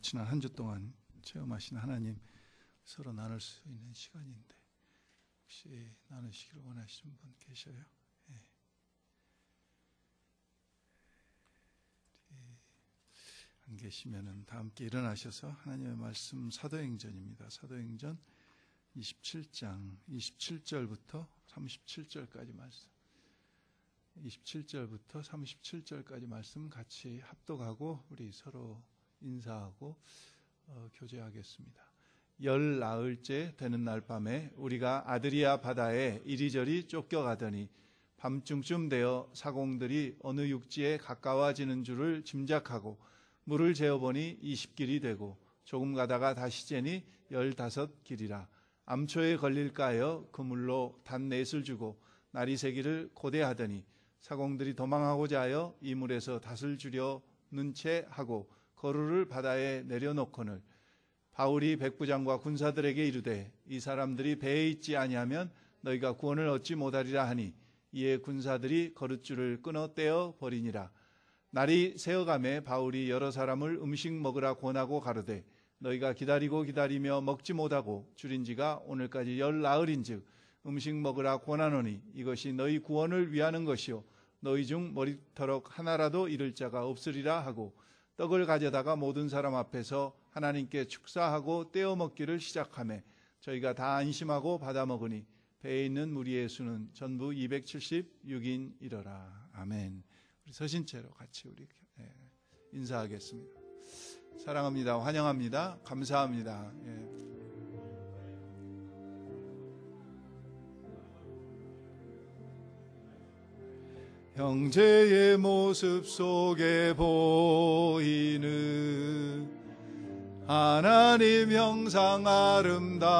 지난 한 주 동안 체험하신 하나님 서로 나눌 수 있는 시간인데 혹시 나누시기를 원하시는 분 계셔요? 네. 안 계시면은 다 함께 일어나셔서 하나님의 말씀 사도행전입니다. 사도행전 27장 27절부터 37절까지 말씀. 27절부터 37절까지 말씀 같이 합독하고 우리 서로 인사하고 교제하겠습니다. 열 나흘째 되는 날 밤에 우리가 아드리아 바다에 이리저리 쫓겨가더니 밤중쯤 되어 사공들이 어느 육지에 가까워지는 줄을 짐작하고 물을 재어보니 20길이 되고 조금 가다가 다시 재니 15길이라. 암초에 걸릴까 하여 그 물로 단 넷을 주고 날이 새기를 고대하더니 사공들이 도망하고자 하여 이 물에서 닷을 주려는 채 하고 거루를 바다에 내려놓거늘 바울이 백부장과 군사들에게 이르되 이 사람들이 배에 있지 아니하면 너희가 구원을 얻지 못하리라 하니 이에 군사들이 거룻줄을 끊어 떼어 버리니라. 날이 새어가매 바울이 여러 사람을 음식 먹으라 권하고 가로되 너희가 기다리며 먹지 못하고 줄인 지가 오늘까지 열 나흘인즉 음식 먹으라 권하노니 이것이 너희 구원을 위하는 것이요 너희 중 머리터럭 하나라도 잃을 자가 없으리라 하고 떡을 가져다가 모든 사람 앞에서 하나님께 축사하고 떼어 먹기를 시작하매 저희가 다 안심하고 받아 먹으니 배에 있는 무리의 수는 전부 276인이더라. 아멘. 우리 서신 채로 같이 우리 인사하겠습니다. 사랑합니다. 환영합니다. 감사합니다. 형제의 모습 속에 보이는 하나님 형상 아름다워라.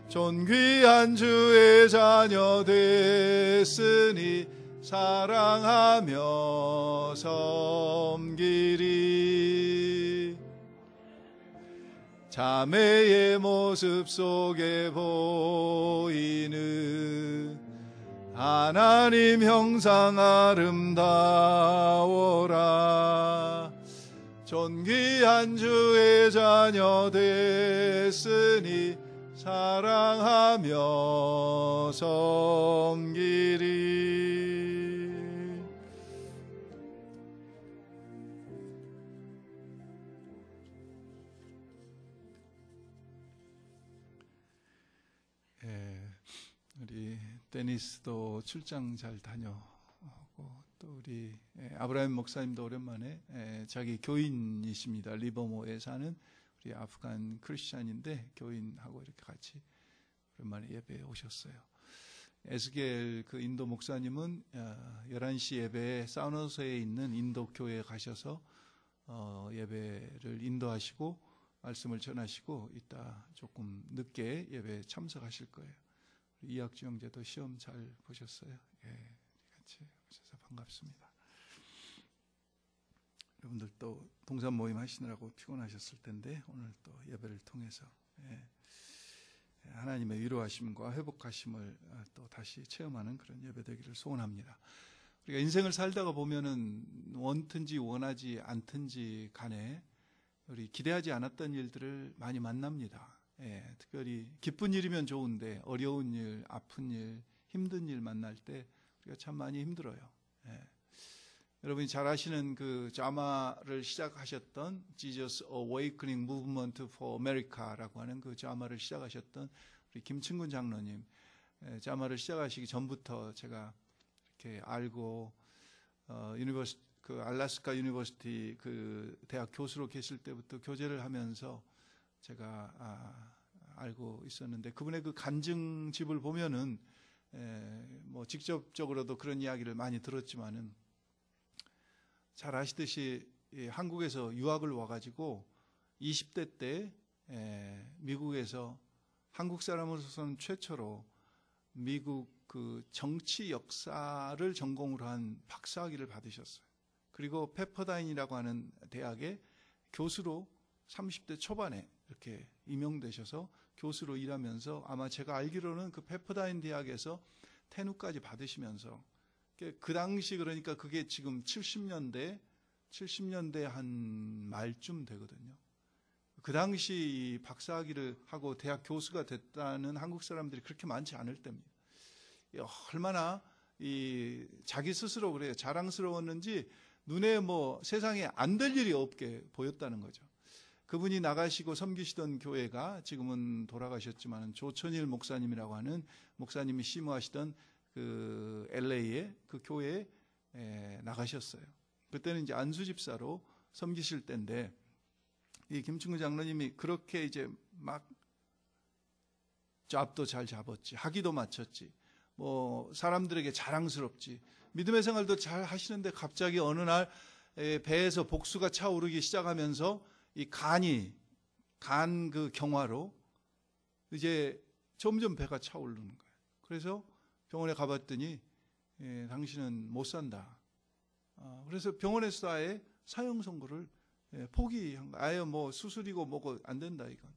존귀한 주의 자녀 됐으니 사랑하며 섬기리. 자매의 모습 속에 보이는 하나님 형상 아름다워라. 존귀한 주의 자녀 됐으니 사랑하며 섬기리. 우리 데니스도 출장 잘 다녀오고 또 우리 아브라함 목사님도 오랜만에 자기 교인이십니다. 리버모에 사는 우리 아프간 크리스찬인데 교인하고 이렇게 같이 오랜만에 예배에 오셨어요. 에스겔 그 인도 목사님은 11시 예배에 사우너스에 있는 인도 교회에 가셔서 예배를 인도하시고 말씀을 전하시고 이따 조금 늦게 예배에 참석하실 거예요. 이학주 형제도 시험 잘 보셨어요? 예, 같이 오셔서 반갑습니다. 여러분들 또 동산 모임 하시느라고 피곤하셨을 텐데 오늘 또 예배를 통해서 하나님의 위로하심과 회복하심을 또 다시 체험하는 그런 예배 되기를 소원합니다. 우리가 인생을 살다가 보면은 원든지 원하지 않든지 간에 우리 기대하지 않았던 일들을 많이 만납니다. 특별히 기쁜 일이면 좋은데 어려운 일, 아픈 일, 힘든 일 만날 때 우리가 참 많이 힘들어요. 여러분이 잘 아시는 그 자마를 시작하셨던 Jesus Awakening Movement for America라고 하는 그 자마를 시작하셨던 우리 김충근 장로님, 자마를 시작하시기 전부터 제가 이렇게 알고 그 알래스카 유니버시티 그 대학 교수로 계실 때부터 교제를 하면서 제가 알고 있었는데 그분의 그 간증집을 보면은 뭐 직접적으로도 그런 이야기를 많이 들었지만은 잘 아시듯이 한국에서 유학을 와가지고 20대 때 미국에서 한국 사람으로서는 최초로 미국 그 정치 역사를 전공으로 한 박사학위를 받으셨어요. 그리고 페퍼다인이라고 하는 대학의 교수로 30대 초반에 이렇게 임용되셔서 교수로 일하면서 아마 제가 알기로는 그 페퍼다인 대학에서 태누까지 받으시면서 그 당시 그러니까 그게 지금 70년대 70년대 한 말쯤 되거든요. 그 당시 박사학위를 하고 대학 교수가 됐다는 한국 사람들이 그렇게 많지 않을 때입니다. 얼마나 자기 스스로 그래요. 자랑스러웠는지 눈에 뭐 세상에 안 될 일이 없게 보였다는 거죠. 그분이 나가시고 섬기시던 교회가 지금은 돌아가셨지만 조천일 목사님이라고 하는 목사님이 심우하시던 그 LA의 그 교회에 나가셨어요. 그때는 이제 안수 집사로 섬기실 때인데 이 김충구 장로님이 그렇게 이제 막 잡도 잘 잡았지, 학위도 마쳤지, 뭐 사람들에게 자랑스럽지, 믿음의 생활도 잘 하시는데 갑자기 어느 날 배에서 복수가 차오르기 시작하면서 이 간 그 경화로 이제 점점 배가 차오르는 거예요. 그래서 병원에 가봤더니 당신은 못 산다. 그래서 병원에서 아예 사형 선고를 포기한 거예요. 아예 뭐 수술이고 뭐고 안 된다 이건.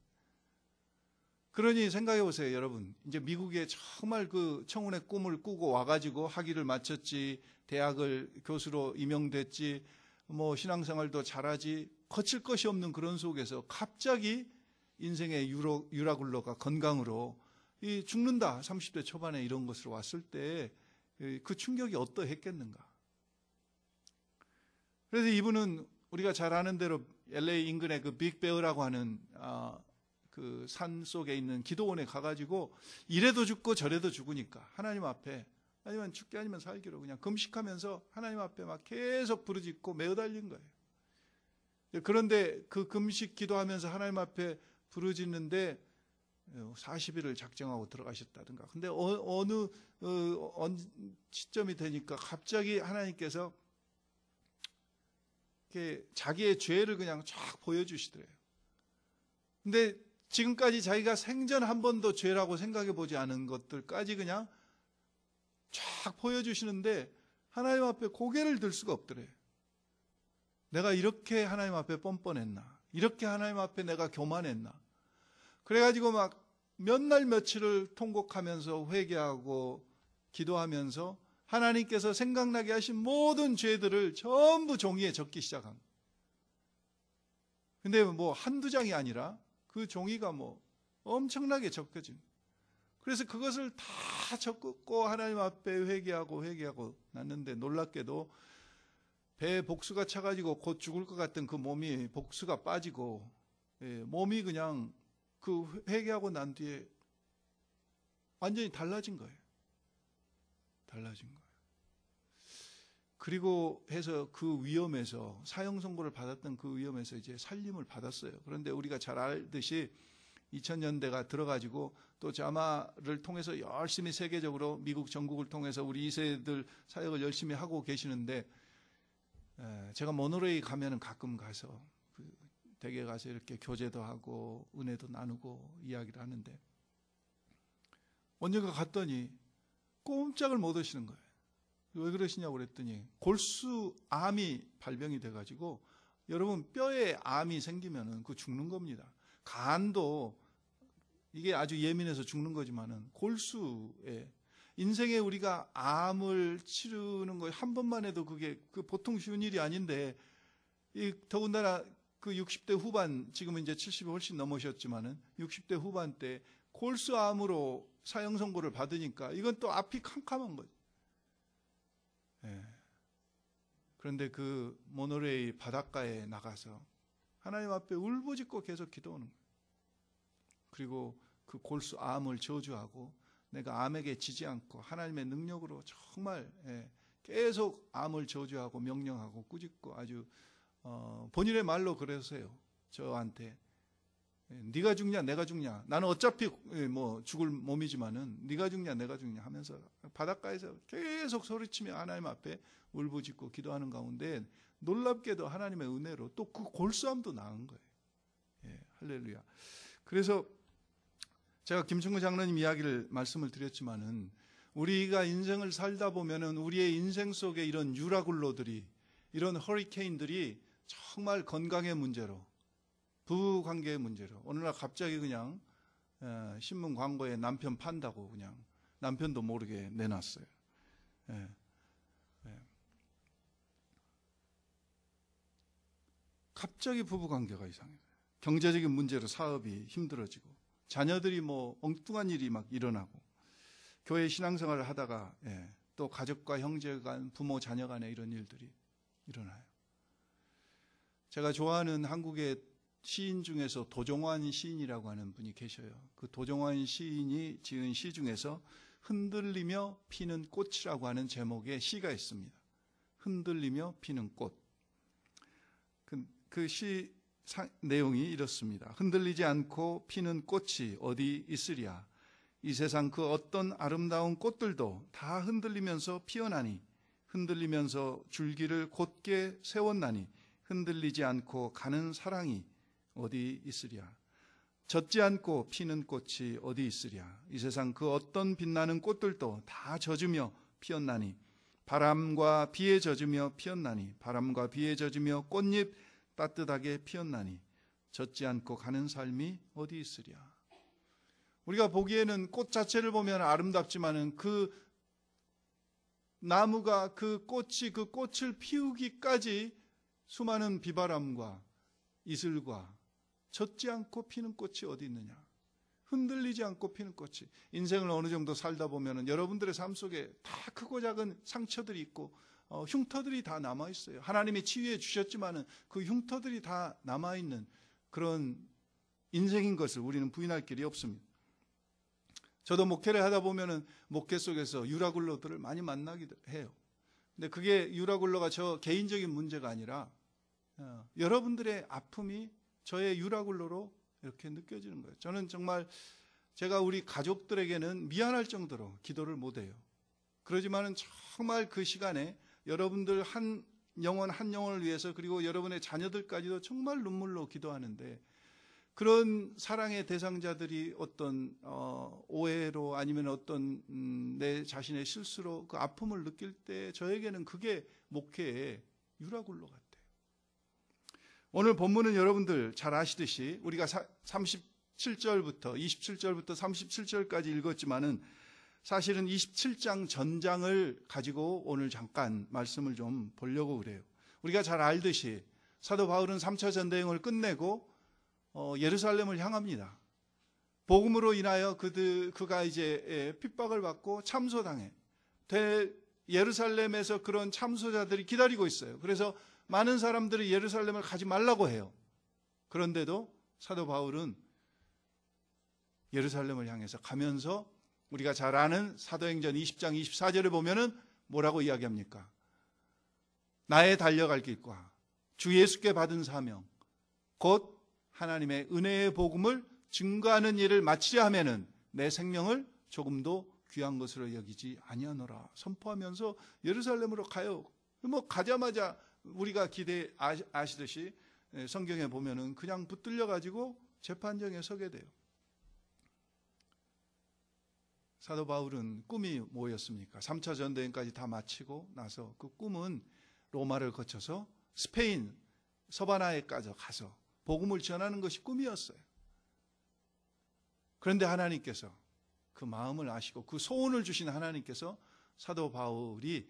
그러니 생각해 보세요, 여러분. 이제 미국에 정말 그 청운의 꿈을 꾸고 와가지고 학위를 마쳤지, 대학을 교수로 임용됐지, 뭐 신앙생활도 잘하지, 거칠 것이 없는 그런 속에서 갑자기 인생의 유라굴로가 건강으로 죽는다. 30대 초반에 이런 것으로 왔을 때 그 충격이 어떠했겠는가. 그래서 이분은 우리가 잘 아는 대로 LA 인근의 그 빅베어라고 하는 그 산 속에 있는 기도원에 가가지고 이래도 죽고 저래도 죽으니까 하나님 앞에 아니면 죽게 아니면 살기로 그냥 금식하면서 하나님 앞에 막 계속 부르짖고 매어달린 거예요. 그런데 그 금식 기도하면서 하나님 앞에 부르짖는데 40일을 작정하고 들어가셨다든가. 근데 어느 시점이 되니까 갑자기 하나님께서 자기의 죄를 그냥 쫙 보여주시더래요. 근데 지금까지 자기가 생전 한 번도 죄라고 생각해 보지 않은 것들까지 그냥 쫙 보여주시는데 하나님 앞에 고개를 들 수가 없더래요. 내가 이렇게 하나님 앞에 뻔뻔했나? 이렇게 하나님 앞에 내가 교만했나? 그래가지고 막 몇 날 며칠을 통곡하면서 회개하고 기도하면서 하나님께서 생각나게 하신 모든 죄들을 전부 종이에 적기 시작한 거예요. 근데 뭐 한두 장이 아니라 그 종이가 뭐 엄청나게 적혀진 거예요. 그래서 그것을 다 적고 하나님 앞에 회개하고 났는데 놀랍게도 배에 복수가 차가지고 곧 죽을 것 같던 그 몸이 복수가 빠지고 몸이 그냥 그 회개하고 난 뒤에 완전히 달라진 거예요. 달라진 거예요. 그리고 해서 그 위험에서 사형 선고를 받았던 그 위험에서 이제 살림을 받았어요. 그런데 우리가 잘 알듯이 2000년대가 들어가지고 또 자마를 통해서 열심히 세계적으로 미국 전국을 통해서 우리 2세들 사역을 열심히 하고 계시는데 제가 모노레이 가면은 가끔 가서 댁에 가서 이렇게 교제도 하고 은혜도 나누고 이야기를 하는데 언젠가 갔더니 꼼짝을 못 하시는 거예요. 왜 그러시냐고 그랬더니 골수암이 발병이 돼가지고 여러분 뼈에 암이 생기면은 그 죽는 겁니다. 간도 이게 아주 예민해서 죽는 거지만은 골수에 인생에 우리가 암을 치르는 거 한 번만 해도 그게 보통 쉬운 일이 아닌데 더군다나 그 60대 후반 지금은 이제 70이 훨씬 넘으셨지만은 60대 후반 때 골수암으로 사형 선고를 받으니까 이건 또 앞이 캄캄한 거죠. 그런데 그 모노레일 바닷가에 나가서 하나님 앞에 울부짖고 계속 기도하는 거예요. 그리고 그 골수암을 저주하고 내가 암에게 지지 않고 하나님의 능력으로 정말 계속 암을 저주하고 명령하고 꾸짖고 아주 본인의 말로 그러세요. 저한테 네가 죽냐 내가 죽냐 나는 어차피 뭐 죽을 몸이지만은 네가 죽냐 내가 죽냐 하면서 바닷가에서 계속 소리치며 하나님 앞에 울부짖고 기도하는 가운데 놀랍게도 하나님의 은혜로 또 그 골수암도 나은 거예요. 할렐루야. 그래서 제가 김충구 장로님 이야기를 말씀을 드렸지만은 우리가 인생을 살다 보면은 우리의 인생 속에 이런 유라굴로들이 이런 허리케인들이 정말 건강의 문제로 부부관계의 문제로 어느 날 갑자기 그냥 신문 광고에 남편 판다고 그냥 남편도 모르게 내놨어요. 갑자기 부부관계가 이상해요. 경제적인 문제로 사업이 힘들어지고 자녀들이 뭐 엉뚱한 일이 막 일어나고 교회 신앙생활을 하다가 또 가족과 형제 간, 부모 자녀 간에 이런 일들이 일어나요. 제가 좋아하는 한국의 시인 중에서 도종환 시인이라고 하는 분이 계셔요. 그 도종환 시인이 지은 시 중에서 흔들리며 피는 꽃이라고 하는 제목의 시가 있습니다. 흔들리며 피는 꽃. 그 시 내용이 이렇습니다. 흔들리지 않고 피는 꽃이 어디 있으랴. 이 세상 그 어떤 아름다운 꽃들도 다 흔들리면서 피어나니 흔들리면서 줄기를 곧게 세웠나니 흔들리지 않고 가는 사랑이 어디 있으랴. 젖지 않고 피는 꽃이 어디 있으랴. 이 세상 그 어떤 빛나는 꽃들도 다 젖으며 피었나니 바람과 비에 젖으며 피었나니 바람과 비에 젖으며 꽃잎 따뜻하게 피었나니 젖지 않고 가는 삶이 어디 있으랴. 우리가 보기에는 꽃 자체를 보면 아름답지만은 그 나무가 그 꽃을 피우기까지 수많은 비바람과 이슬과 젖지 않고 피는 꽃이 어디 있느냐. 흔들리지 않고 피는 꽃이. 인생을 어느 정도 살다 보면은 여러분들의 삶 속에 다 크고 작은 상처들이 있고 흉터들이 다 남아있어요. 하나님이 치유해 주셨지만은 그 흉터들이 다 남아있는 그런 인생인 것을 우리는 부인할 길이 없습니다. 저도 목회를 하다 보면은 목회 속에서 유라굴로들을 많이 만나기도 해요. 근데 그게 유라굴로가 저 개인적인 문제가 아니라 여러분들의 아픔이 저의 유라굴로로 이렇게 느껴지는 거예요. 저는 정말 제가 우리 가족들에게는 미안할 정도로 기도를 못해요. 그러지만은 정말 그 시간에 여러분들 한 영혼을 위해서 그리고 여러분의 자녀들까지도 정말 눈물로 기도하는데 그런 사랑의 대상자들이 어떤 오해로 아니면 어떤 내 자신의 실수로 그 아픔을 느낄 때 저에게는 그게 목회의 유라굴로 같아요. 오늘 본문은 여러분들 잘 아시듯이 우리가 37절부터 27절부터 37절까지 읽었지만은 사실은 27장 전장을 가지고 오늘 잠깐 말씀을 좀 보려고 그래요. 우리가 잘 알듯이 사도 바울은 3차 전대행을 끝내고 예루살렘을 향합니다. 복음으로 인하여 그가 이제 핍박을 받고 참소당해. 예루살렘에서 그런 참소자들이 기다리고 있어요. 그래서 많은 사람들이 예루살렘을 가지 말라고 해요. 그런데도 사도 바울은 예루살렘을 향해서 가면서 우리가 잘 아는 사도행전 20장 24절에 보면은 뭐라고 이야기합니까? 나의 달려갈 길과 주 예수께 받은 사명 곧 하나님의 은혜의 복음을 증거하는 일을 마치려 하면은 내 생명을 조금도 귀한 것으로 여기지 아니하노라 선포하면서 예루살렘으로 가요. 뭐 가자마자 우리가 아시듯이 성경에 보면은 그냥 붙들려 가지고 재판정에 서게 돼요. 사도 바울은 꿈이 뭐였습니까? 3차 전대행까지 다 마치고 나서 그 꿈은 로마를 거쳐서 스페인 서바나에까지 가서 복음을 전하는 것이 꿈이었어요. 그런데 하나님께서 그 마음을 아시고 그 소원을 주신 하나님께서 사도 바울이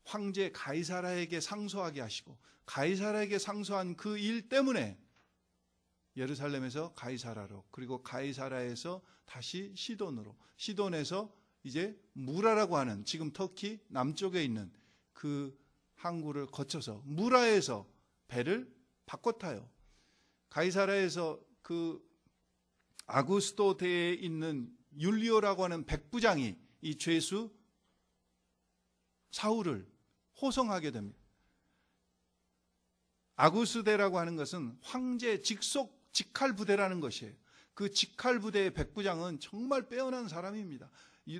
황제 가이사라에게 상소하게 하시고 가이사라에게 상소한 그 일 때문에 예루살렘에서 가이사라로 그리고 가이사라에서 다시 시돈에서 이제 무라라고 하는 지금 터키 남쪽에 있는 그 항구를 거쳐서 무라에서 배를 바꿔 타요. 가이사라에서 그 아구스도 대에 있는 율리오라고 하는 백부장이 이 죄수 사울을 호송하게 됩니다. 아구스대라고 하는 것은 황제 직할 부대라는 것이에요. 그 직할 부대의 백부장은 정말 빼어난 사람입니다.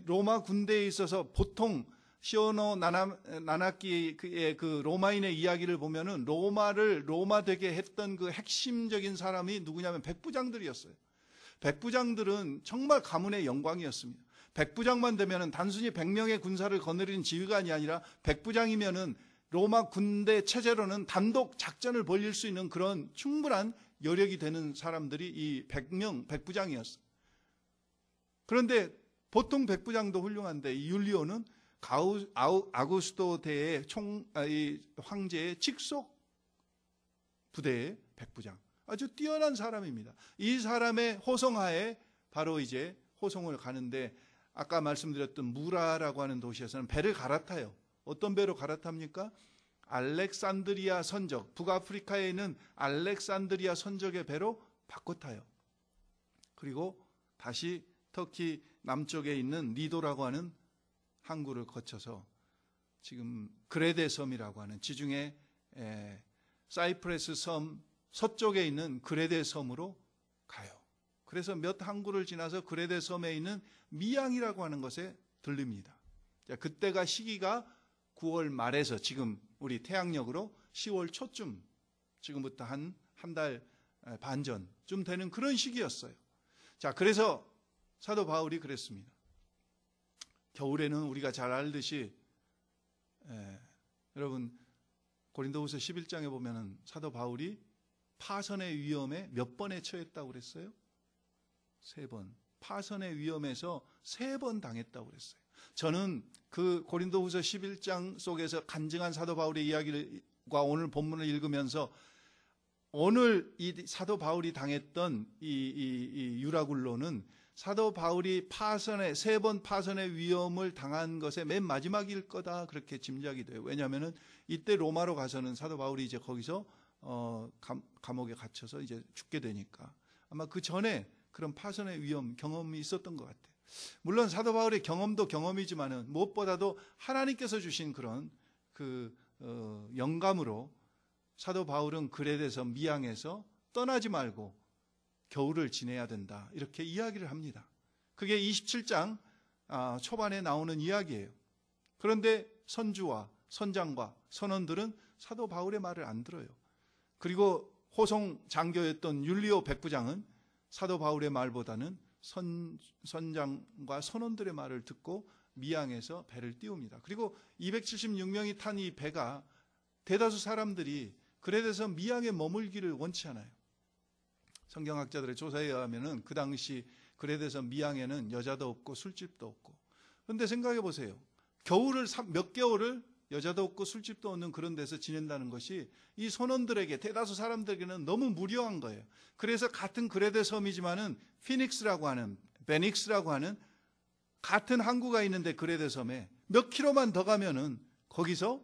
로마 군대에 있어서 보통 시오노 나나키의 그 로마인의 이야기를 보면은 로마를 로마 되게 했던 그 핵심적인 사람이 누구냐면 백부장들이었어요. 백부장들은 정말 가문의 영광이었습니다. 백부장만 되면은 단순히 100명의 군사를 거느리는 지휘관이 아니라 백부장이면은 로마 군대 체제로는 단독 작전을 벌일 수 있는 그런 충분한 여력이 되는 사람들이 이 백부장이었어요. 그런데 보통 백부장도 훌륭한데 이 율리오는 아구스도 대의 황제의 직속 부대의 백부장. 아주 뛰어난 사람입니다. 이 사람의 호송하에 바로 이제 호송을 가는데 아까 말씀드렸던 무라라고 하는 도시에서는 배를 갈아타요. 어떤 배로 갈아탑니까? 알렉산드리아 선적, 북아프리카에 있는 알렉산드리아 선적의 배로 바꿔 타요. 그리고 다시 터키 남쪽에 있는 니도라고 하는 항구를 거쳐서 지금 그레데 섬이라고 하는 지중해 사이프레스 섬 서쪽에 있는 그레데 섬으로 가요. 그래서 몇 항구를 지나서 그레데 섬에 있는 미양이라고 하는 것에 들립니다. 그때가 시기가 9월 말에서 지금 우리 태양력으로 10월 초쯤, 지금부터 한 달 반 전쯤 되는 그런 시기였어요. 자, 그래서 사도 바울이 그랬습니다. 겨울에는 우리가 잘 알듯이 여러분 고린도후서 11장에 보면은 사도 바울이 파선의 위험에 몇 번에 처했다고 그랬어요? 3번. 파선의 위험에서 3번 당했다고 그랬어요. 저는 그 고린도후서 11장 속에서 간증한 사도 바울의 이야기와 오늘 본문을 읽으면서 오늘 이 사도 바울이 당했던 이 유라굴로는 사도 바울이 3번 파선의 위험을 당한 것의 맨 마지막일 거다 그렇게 짐작이 돼요. 왜냐하면은 이때 로마로 가서는 사도 바울이 이제 거기서 감옥에 갇혀서 이제 죽게 되니까 아마 그 전에 그런 파선의 위험 경험이 있었던 것 같아요. 물론 사도 바울의 경험도 경험이지만은 무엇보다도 하나님께서 주신 그런 영감으로 사도 바울은 그레데서 미양에서 떠나지 말고 겨울을 지내야 된다 이렇게 이야기를 합니다. 그게 27장 초반에 나오는 이야기예요. 그런데 선주와 선장과 선원들은 사도 바울의 말을 안 들어요. 그리고 호송 장교였던 율리오 백부장은 사도 바울의 말보다는 선장과 선원들의 말을 듣고 미양에서 배를 띄웁니다. 그리고 276명이 탄 이 배가 대다수 사람들이 그레데서 미양에 머물기를 원치 않아요. 성경학자들의 조사에 의하면 그 당시 그레데서 미양에는 여자도 없고 술집도 없고. 그런데 생각해 보세요. 겨울을 몇 개월을 여자도 없고 술집도 없는 그런 데서 지낸다는 것이 이 선원들에게 대다수 사람들에게는 너무 무료한 거예요. 그래서 같은 그레데 섬이지만은 피닉스라고 하는 베닉스라고 하는 같은 항구가 있는데 그레데 섬에 몇 킬로만 더 가면은 거기서는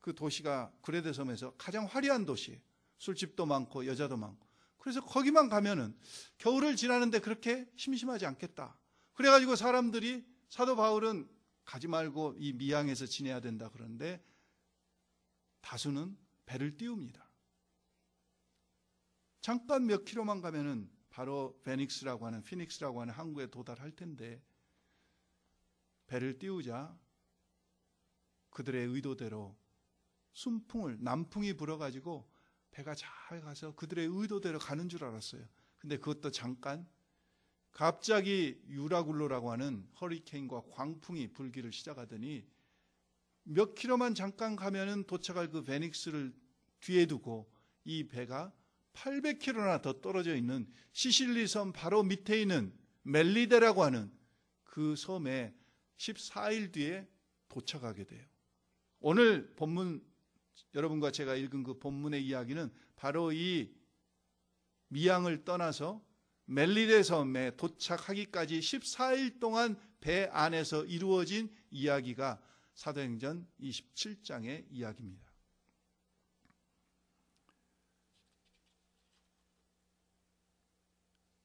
그 도시가 그레데 섬에서 가장 화려한 도시예요. 술집도 많고 여자도 많고. 그래서 거기만 가면은 겨울을 지나는데 그렇게 심심하지 않겠다. 그래가지고 사람들이 사도 바울은 가지 말고 이 미양에서 지내야 된다 그러는데 다수는 배를 띄웁니다. 잠깐 몇 킬로만 가면은 바로 베닉스라고 하는 피닉스라고 하는 항구에 도달할 텐데 배를 띄우자 그들의 의도대로 남풍이 불어가지고 배가 잘 가서 그들의 의도대로 가는 줄 알았어요. 근데 그것도 잠깐 갑자기 유라굴로라고 하는 허리케인과 광풍이 불기를 시작하더니 몇 킬로만 잠깐 가면은 도착할 그 베닉스를 뒤에 두고 이 배가 800킬로나 더 떨어져 있는 시실리 섬 바로 밑에 있는 멜리데라고 하는 그 섬에 14일 뒤에 도착하게 돼요. 오늘 본문 여러분과 제가 읽은 그 본문의 이야기는 바로 이 미양을 떠나서 멜리데 섬에 도착하기까지 14일 동안 배 안에서 이루어진 이야기가 사도행전 27장의 이야기입니다.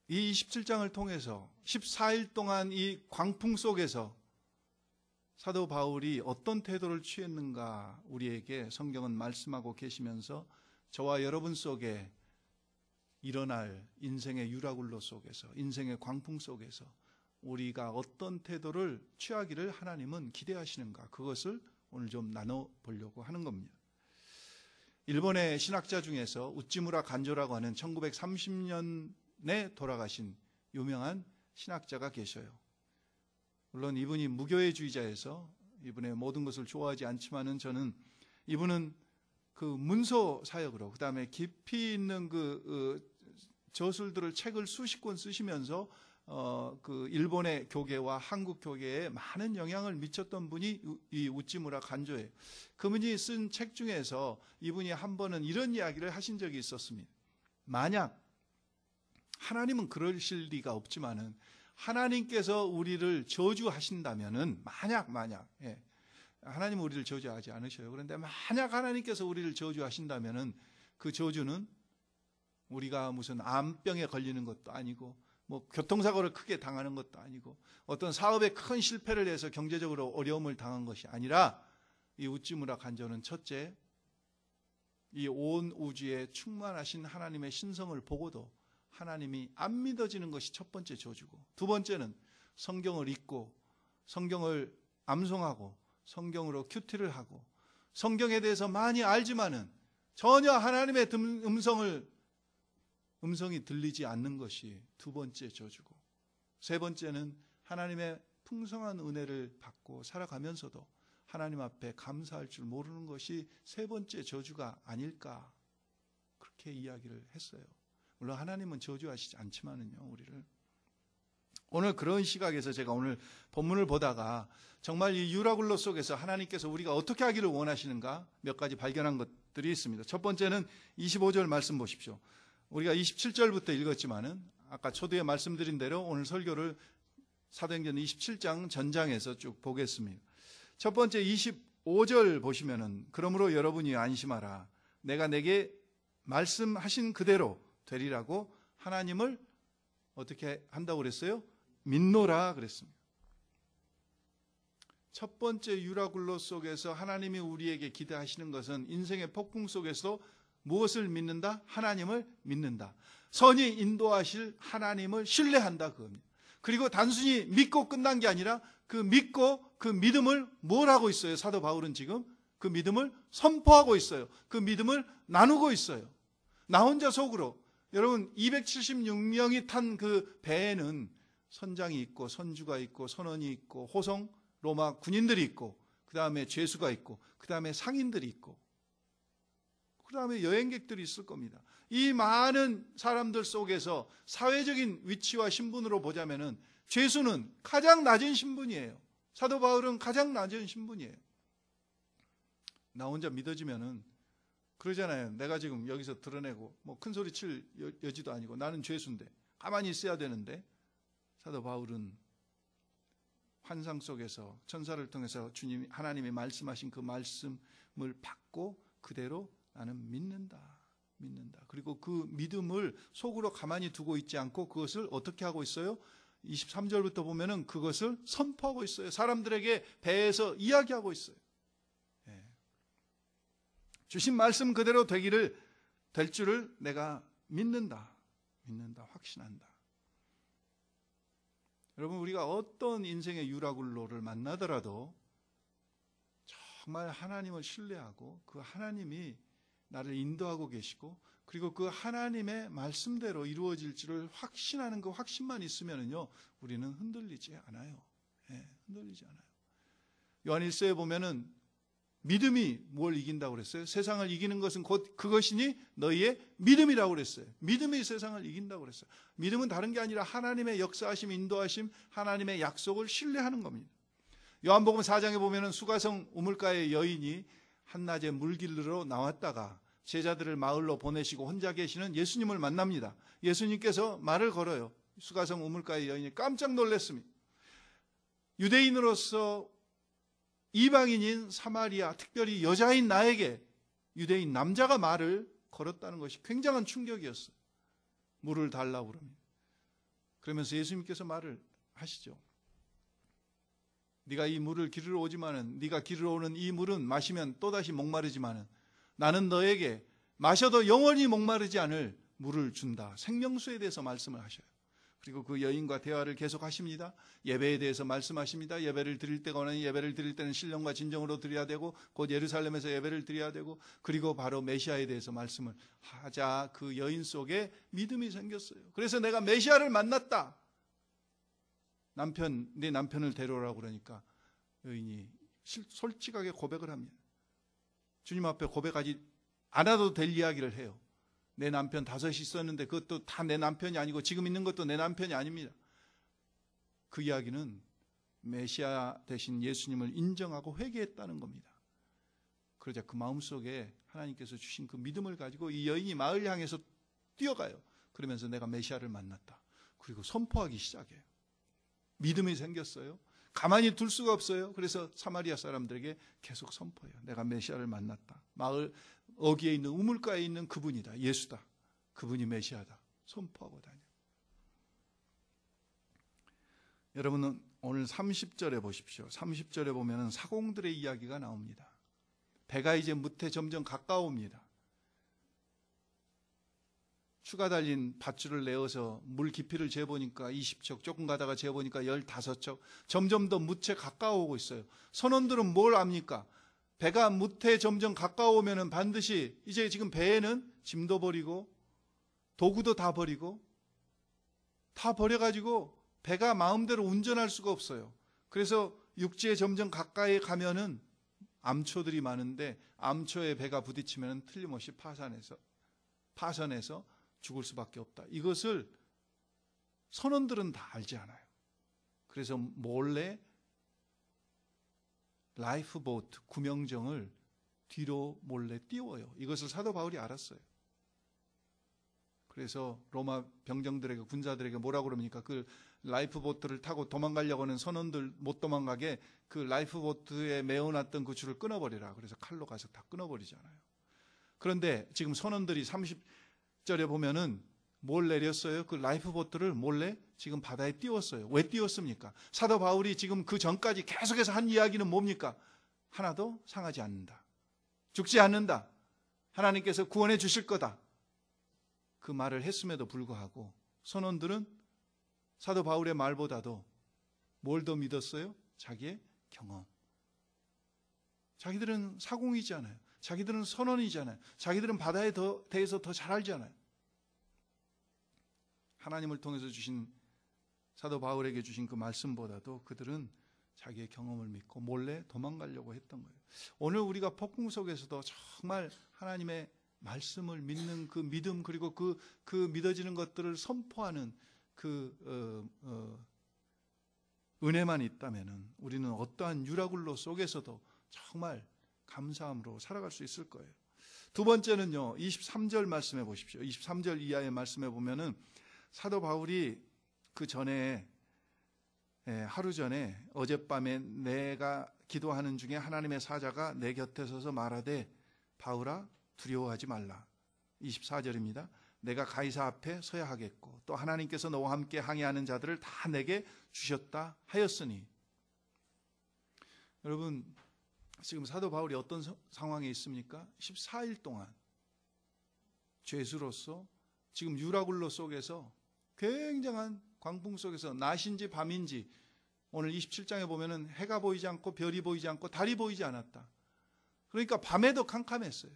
이 27장을 통해서 14일 동안 이 광풍 속에서 사도 바울이 어떤 태도를 취했는가 우리에게 성경은 말씀하고 계시면서 저와 여러분 속에 일어날 인생의 유라굴로 속에서 인생의 광풍 속에서 우리가 어떤 태도를 취하기를 하나님은 기대하시는가 그것을 오늘 좀 나눠보려고 하는 겁니다. 일본의 신학자 중에서 우찌무라 간조라고 하는 1930년에 돌아가신 유명한 신학자가 계셔요. 물론 이분이 무교회주의자여서 이분의 모든 것을 좋아하지 않지만은 저는 이분은 그 문서 사역으로 그다음에 깊이 있는 그 저술들을 책을 수십 권 쓰시면서 그 일본의 교계와 한국 교계에 많은 영향을 미쳤던 분이 이 우찌무라 간조예요. 그분이 쓴 책 중에서 이분이 한 번은 이런 이야기를 하신 적이 있었습니다. 만약 하나님은 그러실 리가 없지만은 하나님께서 우리를 저주하신다면은 만약 하나님은 우리를 저주하지 않으셔요. 그런데 만약 하나님께서 우리를 저주하신다면은 그 저주는 우리가 무슨 암병에 걸리는 것도 아니고 뭐 교통사고를 크게 당하는 것도 아니고 어떤 사업에 큰 실패를 해서 경제적으로 어려움을 당한 것이 아니라 이 우찌무라 간조는 첫째, 이 온 우주에 충만하신 하나님의 신성을 보고도 하나님이 안 믿어지는 것이 첫 번째 저주고, 두 번째는 성경을 읽고 성경을 암송하고 성경으로 큐티를 하고 성경에 대해서 많이 알지만은 전혀 하나님의 음성이 들리지 않는 것이 두 번째 저주고, 세 번째는 하나님의 풍성한 은혜를 받고 살아가면서도 하나님 앞에 감사할 줄 모르는 것이 세 번째 저주가 아닐까, 그렇게 이야기를 했어요. 물론 하나님은 저주하시지 않지만은요, 우리를. 오늘 그런 시각에서 제가 오늘 본문을 보다가 정말 이 유라굴로 속에서 하나님께서 우리가 어떻게 하기를 원하시는가 몇 가지 발견한 것들이 있습니다. 첫 번째는 25절 말씀 보십시오. 우리가 27절부터 읽었지만은 아까 초두에 말씀드린 대로 오늘 설교를 사도행전 27장 전장에서 쭉 보겠습니다. 첫 번째 25절 보시면은 그러므로 여러분이 안심하라. 내가 내게 말씀하신 그대로 되리라고 하나님을 어떻게 한다고 그랬어요? 믿노라 그랬습니다. 첫 번째 유라굴로 속에서 하나님이 우리에게 기대하시는 것은 인생의 폭풍 속에서 무엇을 믿는다? 하나님을 믿는다. 선이 인도하실 하나님을 신뢰한다 그겁니다. 그리고 단순히 믿고 끝난 게 아니라 그 믿고 그 믿음을 뭘 하고 있어요? 사도 바울은 지금 그 믿음을 선포하고 있어요. 그 믿음을 나누고 있어요. 나 혼자 속으로, 여러분 276명이 탄 그 배에는 선장이 있고 선주가 있고 선원이 있고 호성 로마 군인들이 있고 그 다음에 죄수가 있고 그 다음에 상인들이 있고 그 다음에 여행객들이 있을 겁니다. 이 많은 사람들 속에서 사회적인 위치와 신분으로 보자면은 죄수는 가장 낮은 신분이에요. 사도 바울은 가장 낮은 신분이에요. 나 혼자 믿어지면은 그러잖아요. 내가 지금 여기서 드러내고 뭐 큰 소리 칠 여지도 아니고 나는 죄수인데 가만히 있어야 되는데, 사도 바울은 환상 속에서 천사를 통해서 주님 하나님이 말씀하신 그 말씀을 받고 그대로 나는 믿는다. 그리고 그 믿음을 속으로 가만히 두고 있지 않고 그것을 어떻게 하고 있어요? 23절부터 보면은 그것을 선포하고 있어요. 사람들에게 배에서 이야기하고 있어요. 주신 말씀 그대로 될 줄을 내가 믿는다, 확신한다. 여러분, 우리가 어떤 인생의 유라굴로를 만나더라도 정말 하나님을 신뢰하고 그 하나님이 나를 인도하고 계시고 그리고 그 하나님의 말씀대로 이루어질 줄을 확신하는 그 확신만 있으면요, 우리는 흔들리지 않아요. 흔들리지 않아요. 요한일서에 보면은 믿음이 뭘 이긴다고 그랬어요? 세상을 이기는 것은 곧 그것이니 너희의 믿음이라고 그랬어요. 믿음이 세상을 이긴다고 그랬어요. 믿음은 다른 게 아니라 하나님의 역사하심, 인도하심, 하나님의 약속을 신뢰하는 겁니다. 요한복음 4장에 보면은 수가성 우물가의 여인이 한낮에 물길로 나왔다가 제자들을 마을로 보내시고 혼자 계시는 예수님을 만납니다. 예수님께서 말을 걸어요. 수가성 우물가의 여인이 깜짝 놀랐습니다. 유대인으로서 이방인인 사마리아, 특별히 여자인 나에게 유대인 남자가 말을 걸었다는 것이 굉장한 충격이었어요. 물을 달라고 그럽니다. 그러면서 예수님께서 말을 하시죠. 네가 이 물을 기르러 오지만은, 네가 기르러 오는 이 물은 마시면 또다시 목마르지만은 나는 너에게 마셔도 영원히 목마르지 않을 물을 준다. 생명수에 대해서 말씀을 하셔요. 그리고 그 여인과 대화를 계속하십니다. 예배에 대해서 말씀하십니다. 예배를 드릴 때거나 예배를 드릴 때는 신령과 진정으로 드려야 되고 곧 예루살렘에서 예배를 드려야 되고, 그리고 바로 메시아에 대해서 말씀을 하자 그 여인 속에 믿음이 생겼어요. 그래서 내가 메시아를 만났다. 네 남편을 데려오라고 그러니까 여인이 솔직하게 고백을 합니다. 주님 앞에 고백하지 않아도 될 이야기를 해요. 내 남편 5이 있었는데 그것도 다 내 남편이 아니고 지금 있는 것도 내 남편이 아닙니다. 그 이야기는 메시아 대신 예수님을 인정하고 회개했다는 겁니다. 그러자 그 마음속에 하나님께서 주신 그 믿음을 가지고 이 여인이 마을 향해서 뛰어가요. 그러면서 내가 메시아를 만났다. 그리고 선포하기 시작해요. 믿음이 생겼어요. 가만히 둘 수가 없어요. 그래서 사마리아 사람들에게 계속 선포해요. 내가 메시아를 만났다. 마을 어귀에 있는 우물가에 있는 그분이다. 예수다. 그분이 메시아다. 선포하고 다녀요. 여러분은 오늘 30절에 보십시오. 30절에 보면 사공들의 이야기가 나옵니다. 배가 이제 무태 점점 가까웁니다. 추가 달린 밧줄을 내어서 물 깊이를 재보니까 20척, 조금 가다가 재보니까 15척, 점점 더 무태 가까워오고 있어요. 선원들은 뭘 압니까? 배가 무태 점점 가까워오면 반드시 이제 지금 배에는 짐도 버리고 도구도 다 버리고 다 버려가지고 배가 마음대로 운전할 수가 없어요. 그래서 육지에 점점 가까이 가면은 암초들이 많은데 암초에 배가 부딪히면 틀림없이 파선해서 죽을 수밖에 없다. 이것을 선원들은 다 알지 않아요. 그래서 몰래 라이프보트 구명정을 뒤로 몰래 띄워요. 이것을 사도 바울이 알았어요. 그래서 로마 병정들에게 군사들에게 뭐라고 그럽니까? 그 라이프보트를 타고 도망가려고 하는 선원들 못 도망가게 그 라이프보트에 메어놨던 그 줄을 끊어버리라. 그래서 칼로 가서 다 끊어버리잖아요. 그런데 지금 선원들이 30절에 보면은 뭘 내렸어요? 그 라이프보트를 몰래 지금 바다에 띄웠어요. 왜 띄웠습니까? 사도 바울이 지금 그 전까지 계속해서 한 이야기는 뭡니까? 하나도 상하지 않는다. 죽지 않는다. 하나님께서 구원해 주실 거다. 그 말을 했음에도 불구하고 선원들은 사도 바울의 말보다도 뭘 더 믿었어요? 자기의 경험. 자기들은 사공이잖아요. 자기들은 선원이잖아요. 자기들은 바다에 대해서 더 잘 알잖아요. 하나님을 통해서 주신 사도 바울에게 주신 그 말씀보다도 그들은 자기의 경험을 믿고 몰래 도망가려고 했던 거예요. 오늘 우리가 폭풍 속에서도 정말 하나님의 말씀을 믿는 그 믿음 그리고 그 믿어지는 것들을 선포하는 은혜만 있다면은 우리는 어떠한 유라굴로 속에서도 정말 감사함으로 살아갈 수 있을 거예요. 두 번째는요, 23절 말씀해 보십시오. 23절 이하의 말씀해 보면은 사도 바울이 그 전에 하루 전에 어젯밤에 내가 기도하는 중에 하나님의 사자가 내 곁에 서서 말하되 바울아 두려워하지 말라. 24절입니다. 내가 가이사 앞에 서야 하겠고 또 하나님께서 너와 함께 항해하는 자들을 다 내게 주셨다 하였으니. 여러분 지금 사도 바울이 어떤 상황에 있습니까? 14일 동안 죄수로서 지금 유라굴로 속에서 굉장한 광풍 속에서 낮인지 밤인지 오늘 27장에 보면은 해가 보이지 않고 별이 보이지 않고 달이 보이지 않았다. 그러니까 밤에도 캄캄했어요.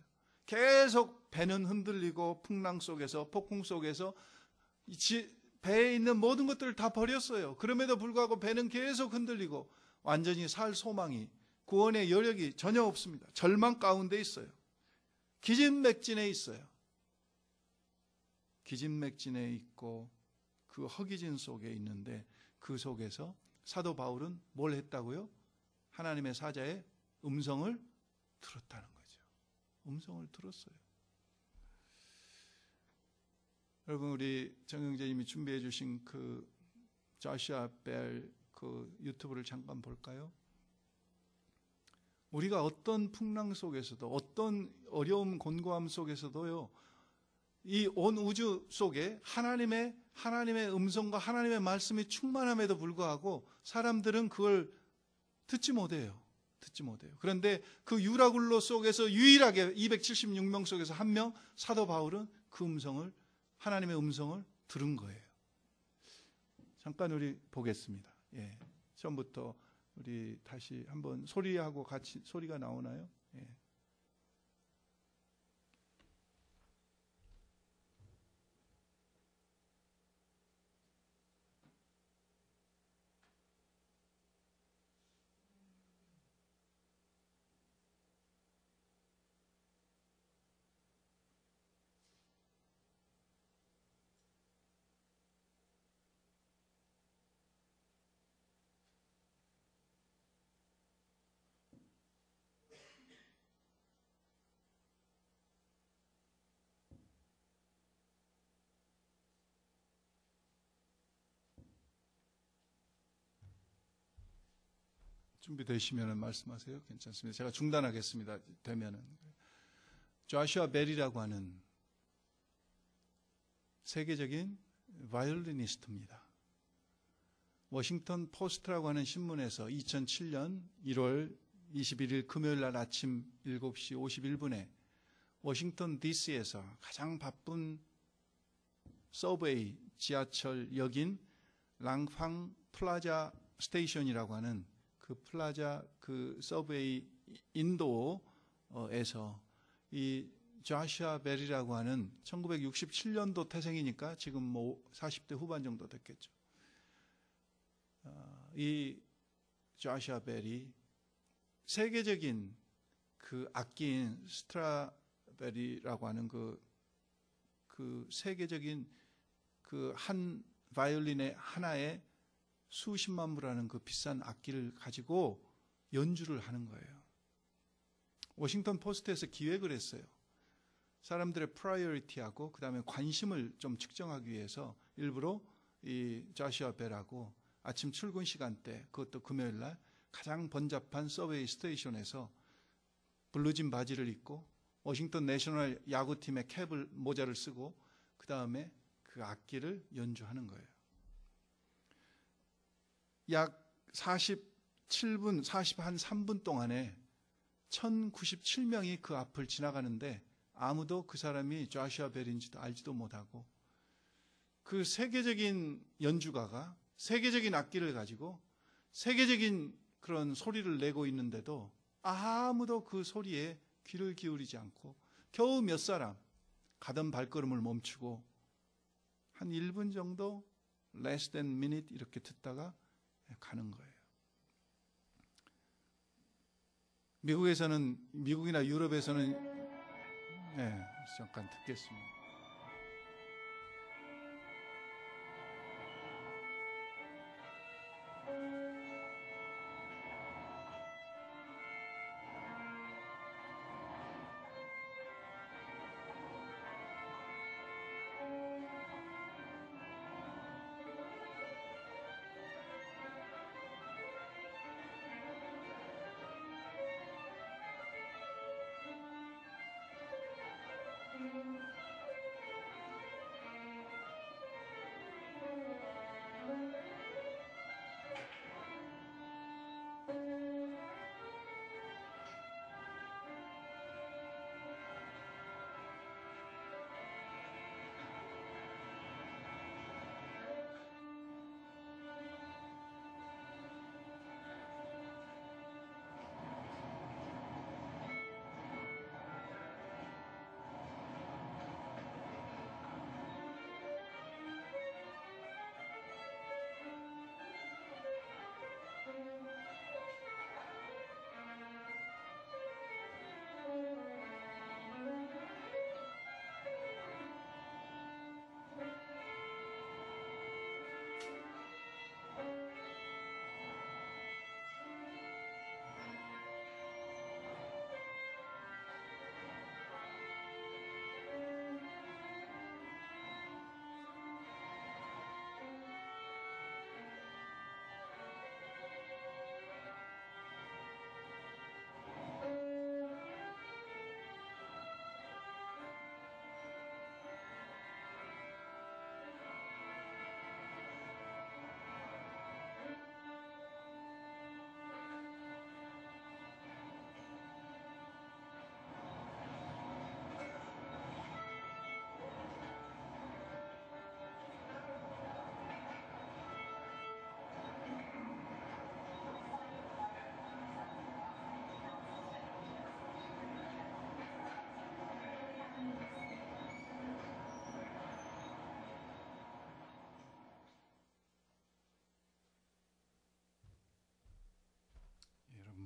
계속 배는 흔들리고 풍랑 속에서 폭풍 속에서 배에 있는 모든 것들을 다 버렸어요. 그럼에도 불구하고 배는 계속 흔들리고 완전히 살 소망이 구원의 여력이 전혀 없습니다. 절망 가운데 있어요. 기진맥진에 있어요. 기진맥진에 있고 그 허기진 속에 있는데 그 속에서 사도 바울은 뭘 했다고요? 하나님의 사자의 음성을 들었다는 거죠. 음성을 들었어요. 여러분 우리 정영재님이 준비해 주신 그 조슈아 벨 그 유튜브를 잠깐 볼까요? 우리가 어떤 풍랑 속에서도 어떤 어려움 곤고함 속에서도요 이 온 우주 속에 하나님의 음성과 하나님의 말씀이 충만함에도 불구하고 사람들은 그걸 듣지 못해요. 그런데 그 유라굴로 속에서 유일하게 276명 속에서 한 명 사도 바울은 그 음성을 하나님의 음성을 들은 거예요. 잠깐 우리 보겠습니다. 처음부터 우리 다시 한번 소리하고 같이 소리가 나오나요? 준비되시면 말씀하세요. 괜찮습니다. 제가 중단하겠습니다. 되면은. 조슈아 벨이라고 하는 세계적인 바이올리니스트입니다. 워싱턴 포스트라고 하는 신문에서 2007년 1월 21일 금요일 날 아침 7시 51분에 워싱턴 DC에서 가장 바쁜 서브웨이 지하철 역인 랑팡 플라자 스테이션이라고 하는 그 플라자 그 서브웨이 인도에서 이 조슈아 벨이라고 하는 1967년도 태생이니까 지금 뭐 40대 후반 정도 됐겠죠. 이 조슈아 벨이 세계적인 그 악기인 스트라베리라고 하는 그 세계적인 그 한 바이올린의 하나에 수십만 불하는 그 비싼 악기를 가지고 연주를 하는 거예요. 워싱턴 포스트에서 기획을 했어요. 사람들의 프라이어리티하고 그 다음에 관심을 좀 측정하기 위해서 일부러 이 조슈아 벨하고 아침 출근 시간대, 그것도 금요일 날 가장 번잡한 서브웨이 스테이션에서 블루진 바지를 입고 워싱턴 내셔널 야구팀의 캡을 모자를 쓰고 그 다음에 그 악기를 연주하는 거예요. 약 47분, 43분 동안에 1097명이 그 앞을 지나가는데 아무도 그 사람이 조슈아 벨인지도 알지도 못하고 그 세계적인 연주가가 세계적인 악기를 가지고 세계적인 그런 소리를 내고 있는데도 아무도 그 소리에 귀를 기울이지 않고 겨우 몇 사람 가던 발걸음을 멈추고 한 1분 정도 less than minute 이렇게 듣다가 가는 거예요. 미국이나 유럽에서는 잠깐 듣겠습니다.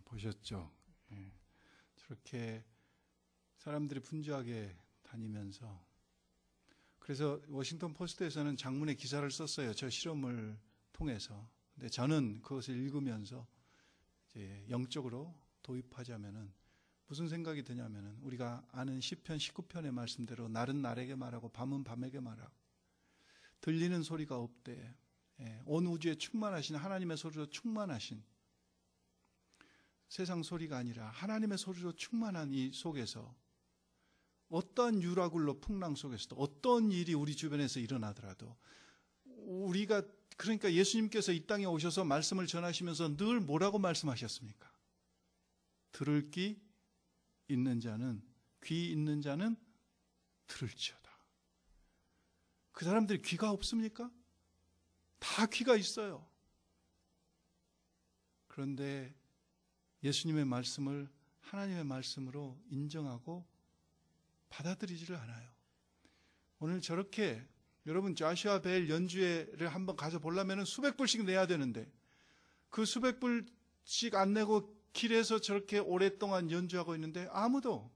보셨죠? 저렇게 사람들이 분주하게 다니면서 그래서 워싱턴 포스트에서는 장문의 기사를 썼어요. 저 실험을 통해서. 근데 저는 그것을 읽으면서 이제 영적으로 도입하자면은 무슨 생각이 드냐면은 우리가 아는 시편 19편의 말씀대로 날은 날에게 말하고 밤은 밤에게 말하고 들리는 소리가 없대. 온 우주에 충만하신 하나님의 소리로 충만하신 세상 소리가 아니라 하나님의 소리로 충만한 이 속에서 어떠한 유라굴로 풍랑 속에서도 어떤 일이 우리 주변에서 일어나더라도 우리가 그러니까 예수님께서 이 땅에 오셔서 말씀을 전하시면서 늘 뭐라고 말씀하셨습니까? 들을 귀 있는 자는 들을지어다. 그 사람들이 귀가 없습니까? 다 귀가 있어요. 그런데 예수님의 말씀을 하나님의 말씀으로 인정하고 받아들이지를 않아요. 오늘 저렇게 여러분 좌시아 벨 연주회를 한번 가서 보려면 수백 불씩 내야 되는데 그 수백 불씩 안 내고 길에서 저렇게 오랫동안 연주하고 있는데 아무도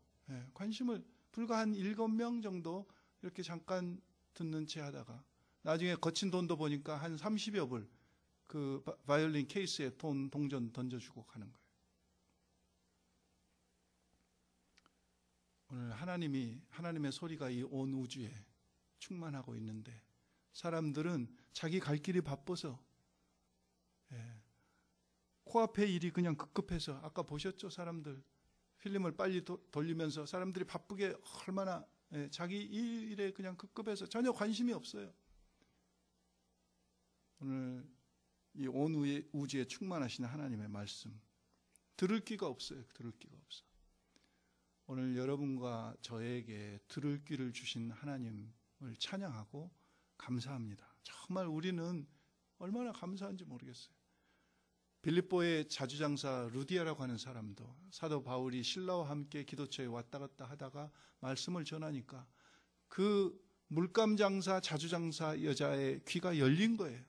관심을 불과 한 7명 정도 이렇게 잠깐 듣는 채 하다가 나중에 거친 돈도 보니까 한 30여 불 그 바이올린 케이스에 돈 동전 던져주고 가는 거예요. 오늘 하나님의 소리가 이 온 우주에 충만하고 있는데 사람들은 자기 갈 길이 바빠서 코앞의 일이 그냥 급급해서 아까 보셨죠? 사람들 필름을 빨리 돌리면서 사람들이 바쁘게 얼마나 자기 일에 그냥 급급해서 전혀 관심이 없어요. 오늘 이 온 우주에 충만하신 하나님의 말씀 들을 귀가 없어요. 들을 귀가 없어. 오늘 여러분과 저에게 들을 귀를 주신 하나님을 찬양하고 감사합니다. 정말 우리는 얼마나 감사한지 모르겠어요. 빌립보의 자주장사 루디아라고 하는 사람도 사도 바울이 신라와 함께 기도처에 왔다 갔다 하다가 말씀을 전하니까 그 물감장사 자주장사 여자의 귀가 열린 거예요.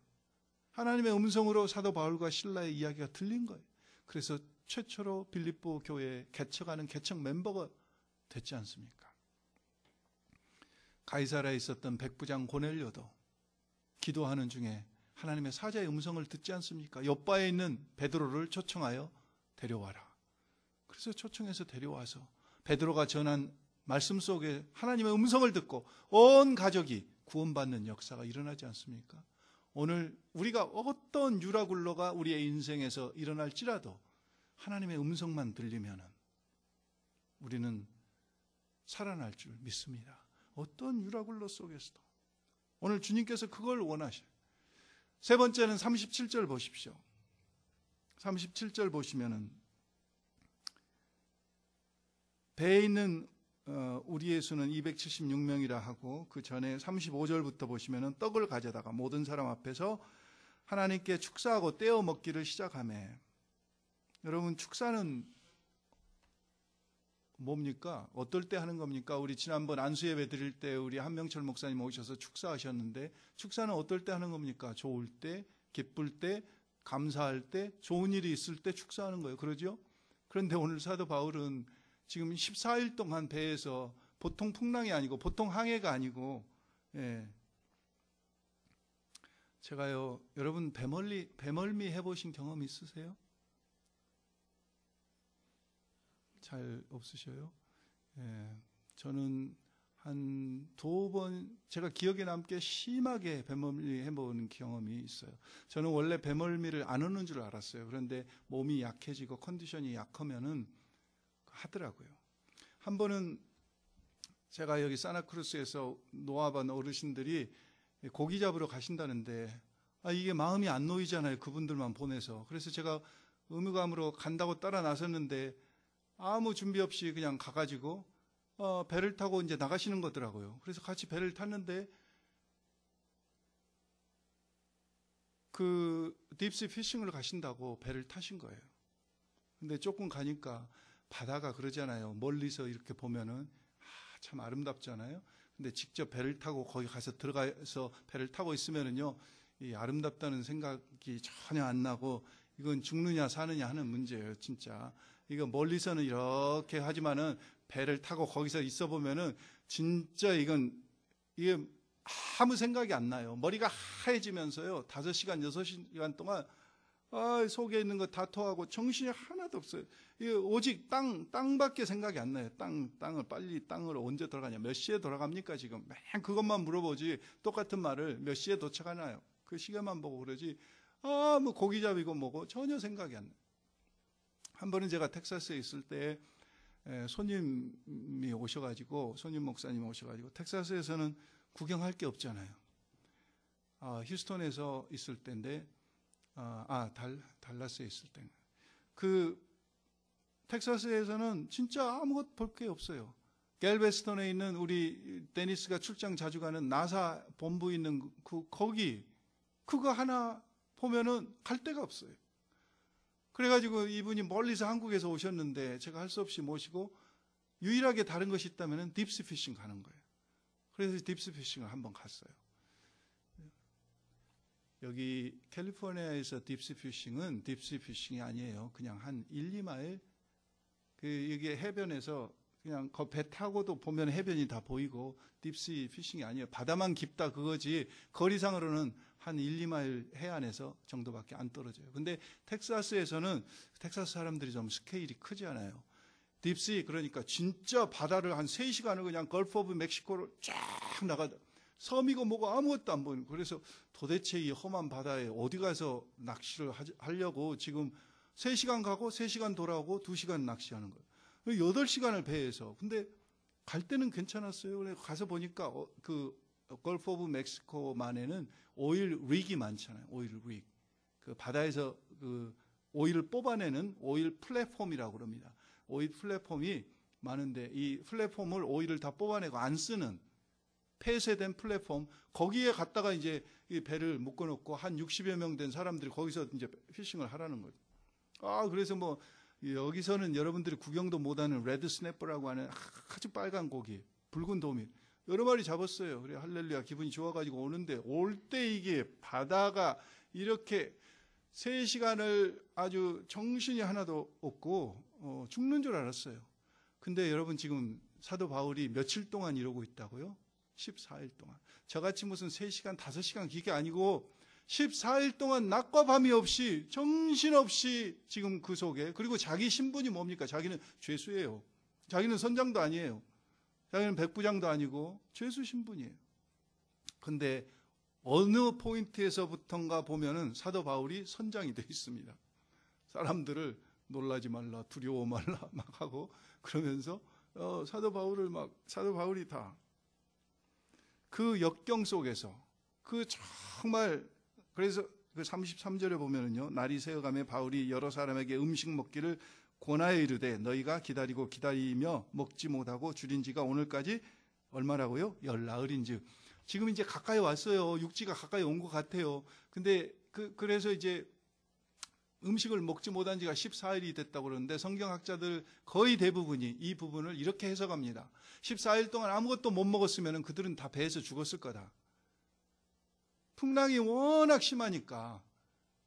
하나님의 음성으로 사도 바울과 신라의 이야기가 들린 거예요. 그래서 최초로 빌립보 교회에 개척하는 개척 멤버가 됐지 않습니까? 가이사라에 있었던 백부장 고넬료도 기도하는 중에 하나님의 사자의 음성을 듣지 않습니까? 옆바에 있는 베드로를 초청하여 데려와라. 그래서 초청해서 데려와서 베드로가 전한 말씀 속에 하나님의 음성을 듣고 온 가족이 구원받는 역사가 일어나지 않습니까? 오늘 우리가 어떤 유라굴로가 우리의 인생에서 일어날지라도 하나님의 음성만 들리면 우리는 살아날 줄 믿습니다. 어떤 유라굴로 속에서도. 오늘 주님께서 그걸 원하셔요. 세 번째는 37절 보십시오. 37절 보시면은 배에 있는 우리의 수는 276명이라 하고 그 전에 35절부터 보시면은 떡을 가져다가 모든 사람 앞에서 하나님께 축사하고 떼어 먹기를 시작하며 여러분 축사는 뭡니까? 어떨 때 하는 겁니까? 우리 지난번 안수 예배 드릴 때 우리 한명철 목사님 오셔서 축사하셨는데 축사는 어떨 때 하는 겁니까? 좋을 때, 기쁠 때, 감사할 때, 좋은 일이 있을 때 축사하는 거예요. 그러죠? 그런데 오늘 사도 바울은 지금 14일 동안 배에서 보통 풍랑이 아니고 보통 항해가 아니고 제가요 여러분 배멀미 해보신 경험 있으세요? 잘 없으셔요? 저는 한 2번 제가 기억에 남게 심하게 배멀미 해보는 경험이 있어요. 저는 원래 배멀미를 안 하는 줄 알았어요. 그런데 몸이 약해지고 컨디션이 약하면은 하더라고요. 한 번은 제가 여기 사나크루스에서 노아반 어르신들이 고기 잡으러 가신다는데 이게 마음이 안 놓이잖아요. 그분들만 보내서. 그래서 제가 의무감으로 간다고 따라 나섰는데 아무 준비 없이 그냥 가가지고 배를 타고 이제 나가시는 거더라고요. 그래서 같이 배를 탔는데 그 딥시 피싱을 가신다고 배를 타신 거예요. 근데 조금 가니까 바다가 그러잖아요. 멀리서 이렇게 보면은 참 아름답잖아요. 근데 직접 배를 타고 거기 가서 들어가서 배를 타고 있으면은요, 이 아름답다는 생각이 전혀 안 나고 이건 죽느냐 사느냐 하는 문제예요, 진짜. 이거 멀리서는 이렇게 하지만은 배를 타고 거기서 있어 보면은 진짜 이게 아무 생각이 안 나요. 머리가 하얘지면서요, 5시간, 6시간 동안 속에 있는 거 다 토하고 정신이 하나도 없어요. 오직 땅밖에 생각이 안 나요. 땅을 언제 돌아가냐, 몇 시에 돌아갑니까 지금. 맨 그것만 물어보지 똑같은 말을 몇 시에 도착하나요. 그 시간만 보고 그러지 뭐 고기 잡이고 뭐고 전혀 생각이 안 나요. 한 번은 제가 텍사스에 있을 때 손님이 오셔가지고, 손님 목사님 오셔가지고, 텍사스에서는 구경할 게 없잖아요. 휴스턴에서 있을 때인데, 달라스에 있을 때. 텍사스에서는 진짜 아무것도 볼 게 없어요. 갤베스턴에 있는 우리 데니스가 출장 자주 가는 나사 본부 있는 거기, 그거 하나 보면은 갈 데가 없어요. 그래가지고 이분이 멀리서 한국에서 오셨는데 제가 할 수 없이 모시고 유일하게 다른 것이 있다면 딥스 피싱 가는 거예요. 그래서 딥스 피싱을 한번 갔어요. 여기 캘리포니아에서 딥스 피싱이 아니에요. 그냥 한 1, 2마일 여기 해변에서 그냥 배 타고도 보면 해변이 다 보이고 딥스 피싱이 아니에요. 바다만 깊다 그거지 거리상으로는 한 1, 2마일 해안에서 정도밖에 안 떨어져요. 근데 텍사스에서는 텍사스 사람들이 좀 스케일이 크지 않아요. 딥시 그러니까 진짜 바다를 한 3시간을 그냥 걸프 오브 멕시코를 쫙 나가다 섬이고 뭐고 아무것도 안 보이는. 그래서 도대체 이 험한 바다에 어디 가서 낚시를 하려고 지금 3시간 가고 3시간 돌아오고 2시간 낚시하는 거예요. 8시간을 배에서. 근데 갈 때는 괜찮았어요. 그래 가서 보니까 걸프 오브 멕시코만에는 오일 릭이 많잖아요. 오일 릭. 그 바다에서 그 오일을 뽑아내는 오일 플랫폼이라고 그럽니다. 오일 플랫폼이 많은데 이 플랫폼을 오일을 다 뽑아내고 안 쓰는 폐쇄된 플랫폼 거기에 갔다가 이제 이 배를 묶어놓고 한 60여 명 된 사람들이 거기서 이제 피싱을 하라는 거죠. 그래서 뭐 여기서는 여러분들이 구경도 못하는 레드 스냅퍼라고 하는 아주 빨간 고기, 붉은 도미 여러 마리 잡았어요. 그래 할렐루야 기분이 좋아가지고 오는데 올 때 이게 바다가 이렇게 3시간을 아주 정신이 하나도 없고 죽는 줄 알았어요. 근데 여러분 지금 사도 바울이 며칠 동안 이러고 있다고요? 14일 동안. 저같이 무슨 3시간, 5시간 기게 아니고 14일 동안 낮과 밤이 없이 정신없이 지금 그 속에. 그리고 자기 신분이 뭡니까? 자기는 죄수예요. 자기는 선장도 아니에요. 자기는 백부장도 아니고 죄수 신분이에요. 근데 어느 포인트에서부턴가 보면은 사도 바울이 선장이 되어 있습니다. 사람들을 놀라지 말라, 두려워 말라 막 하고 그러면서 사도 바울이 다 그 역경 속에서 정말 그래서 그 33절에 보면은요. 날이 새어가며 바울이 여러 사람에게 음식 먹기를 권하여 이르되 너희가 기다리며 먹지 못하고 줄인 지가 오늘까지 얼마라고요? 열나흘인즉. 지금 이제 가까이 왔어요. 육지가 가까이 온 것 같아요. 근데 그래서 이제 음식을 먹지 못한 지가 14일이 됐다고 그러는데 성경학자들 거의 대부분이 이 부분을 이렇게 해석합니다. 14일 동안 아무것도 못 먹었으면 그들은 다 배에서 죽었을 거다. 풍랑이 워낙 심하니까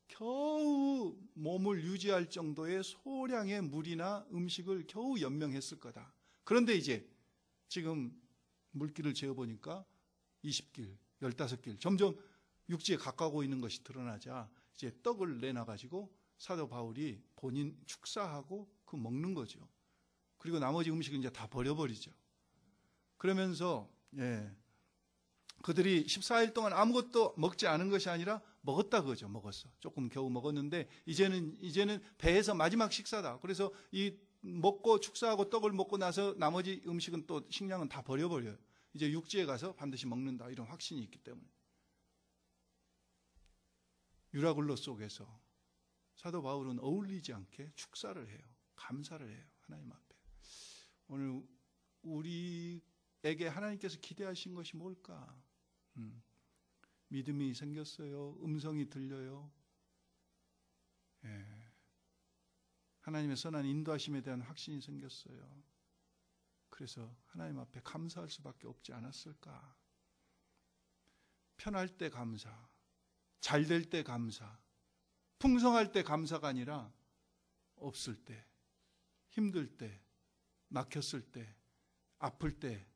겨우 몸을 유지할 정도의 소량의 물이나 음식을 겨우 연명했을 거다. 그런데 이제 지금 물길을 재어보니까 20길, 15길 점점 육지에 가까워 있는 것이 드러나자 이제 떡을 내놔가지고 사도 바울이 본인 축사하고 그 먹는 거죠. 그리고 나머지 음식은 이제 다 버려버리죠. 그러면서 그들이 14일 동안 아무것도 먹지 않은 것이 아니라 먹었다 그거죠. 먹었어. 조금 겨우 먹었는데 이제는 배에서 마지막 식사다. 그래서 이 먹고 축사하고 떡을 먹고 나서 나머지 음식은 또 식량은 다 버려버려요. 이제 육지에 가서 반드시 먹는다. 이런 확신이 있기 때문에. 유라굴로 속에서 사도 바울은 어울리지 않게 축사를 해요. 감사를 해요. 하나님 앞에. 오늘 우리에게 하나님께서 기대하신 것이 뭘까? 믿음이 생겼어요. 음성이 들려요. 하나님의 선한 인도하심에 대한 확신이 생겼어요. 그래서 하나님 앞에 감사할 수밖에 없지 않았을까? 편할 때 감사, 잘 될 때 감사, 풍성할 때 감사가 아니라 없을 때, 힘들 때, 막혔을 때, 아플 때,